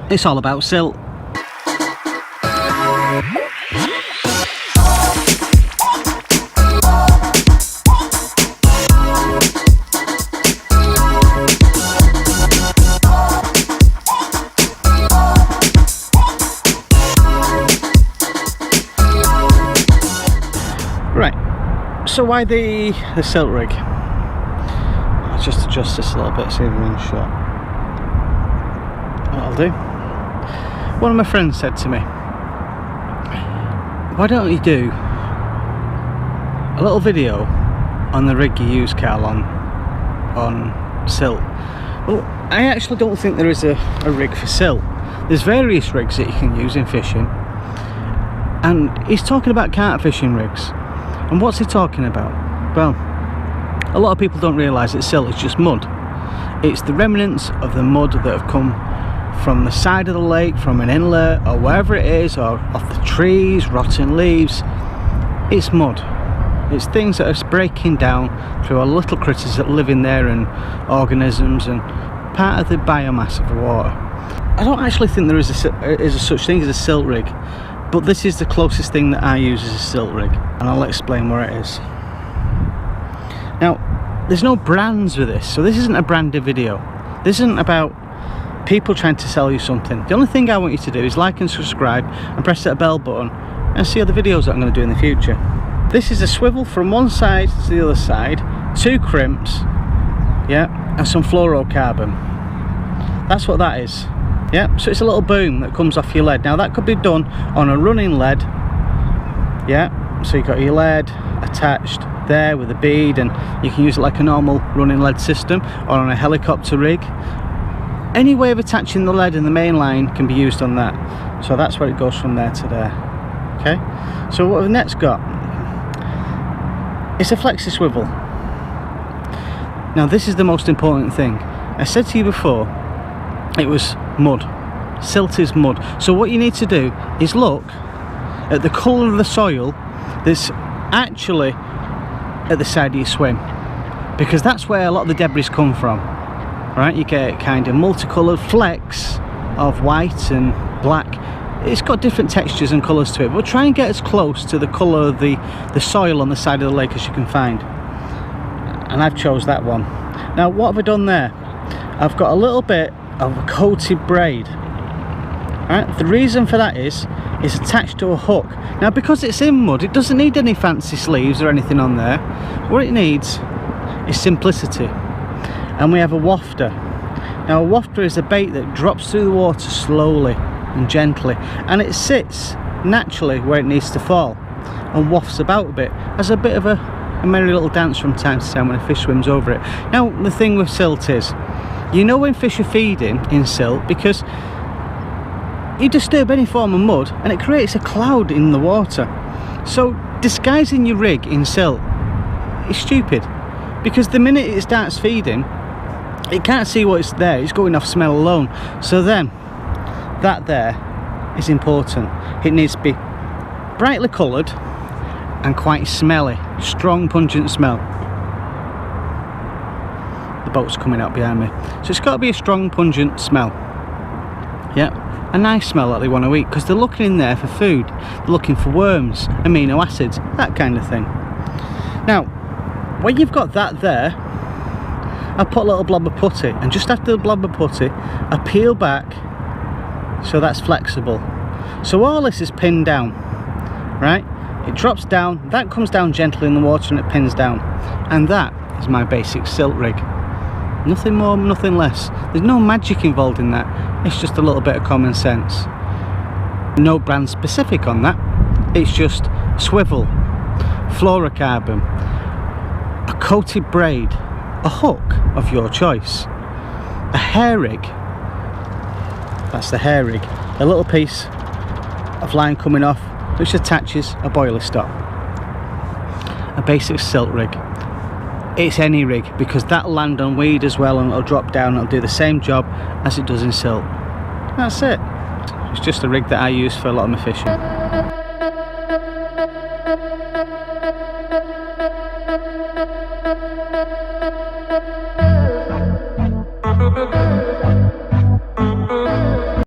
It's all about silt. Right, so why the silt rig? I'll just adjust this a little bit, see if we're in shot. That'll do. One of my friends said to me, why don't you do a little video on the rig you use, Carl, on silt? Well, I actually don't think there is a rig for silt. There's various rigs that you can use in fishing, and he's talking about carp fishing rigs. And what's he talking about? Well, a lot of people don't realise that silt is just mud. It's the remnants of the mud that have come from the side of the lake, from an inlet, or wherever it is, or off the trees, rotten leaves. It's mud. It's things that are breaking down through our little critters that live in there, and organisms, and part of the biomass of the water. I don't actually think there is a such thing as a silt rig, but this is the closest thing that I use as a silt rig, and I'll explain where it is. Now, there's no brands with this, so this isn't a branded video. This isn't about people trying to sell you something. The only thing I want you to do is like and subscribe and press that bell button and see other videos that I'm going to do in the future. This is a swivel from one side to the other side, 2 crimps, yeah, and some fluorocarbon. That's what that is. Yeah, so it's a little boom that comes off your lead. Now that could be done on a running lead. Yeah, so you've got your lead attached there with a bead, and you can use it like a normal running lead system, or on a helicopter rig. Any way of attaching the lead in the main line can be used on that. So that's where it goes from there to there. Okay, so what we've next got, it's a flexi swivel. Now this is the most important thing. I said to you before, it was mud. Silt is mud. So what you need to do is look at the colour of the soil that's actually at the side of your swim, because that's where a lot of the debris come from. Right, you get kind of multicoloured flecks of white and black. It's got different textures and colours to it, but try and get as close to the colour of the soil on the side of the lake as you can find. And I've chose that one. Now what have I done there? I've got a little bit of a coated braid. Right, the reason for that is it's attached to a hook. Now because it's in mud, it doesn't need any fancy sleeves or anything on there. What it needs is simplicity. And we have a wafter. Now a wafter is a bait that drops through the water slowly and gently, and it sits naturally where it needs to fall and wafts about a bit as a bit of a merry little dance from time to time when a fish swims over it. Now the thing with silt is, you know when fish are feeding in silt, because you disturb any form of mud and it creates a cloud in the water. So disguising your rig in silt is stupid, because the minute it starts feeding, it can't see what's there, it's going off smell alone. So then, that there is important. It needs to be brightly coloured and quite smelly, strong pungent smell. The boat's coming out behind me. So it's got to be a strong pungent smell. Yeah, a nice smell that they want to eat, because they're looking in there for food. They're looking for worms, amino acids, that kind of thing. Now, when you've got that there, I put a little blob of putty, and just after the blob of putty I peel back so that's flexible. So all this is pinned down, right? It drops down, that comes down gently in the water and it pins down, and that is my basic silt rig. Nothing more, nothing less. There's no magic involved in that, it's just a little bit of common sense. No brand specific on that, it's just swivel, fluorocarbon, a coated braid, a hook of your choice, a hair rig, that's the hair rig, a little piece of line coming off which attaches a boiler stop, a basic silt rig. It's any rig, because that'll land on weed as well, and it'll drop down, it'll do the same job as it does in silt. That's it. It's just a rig that I use for a lot of my fishing.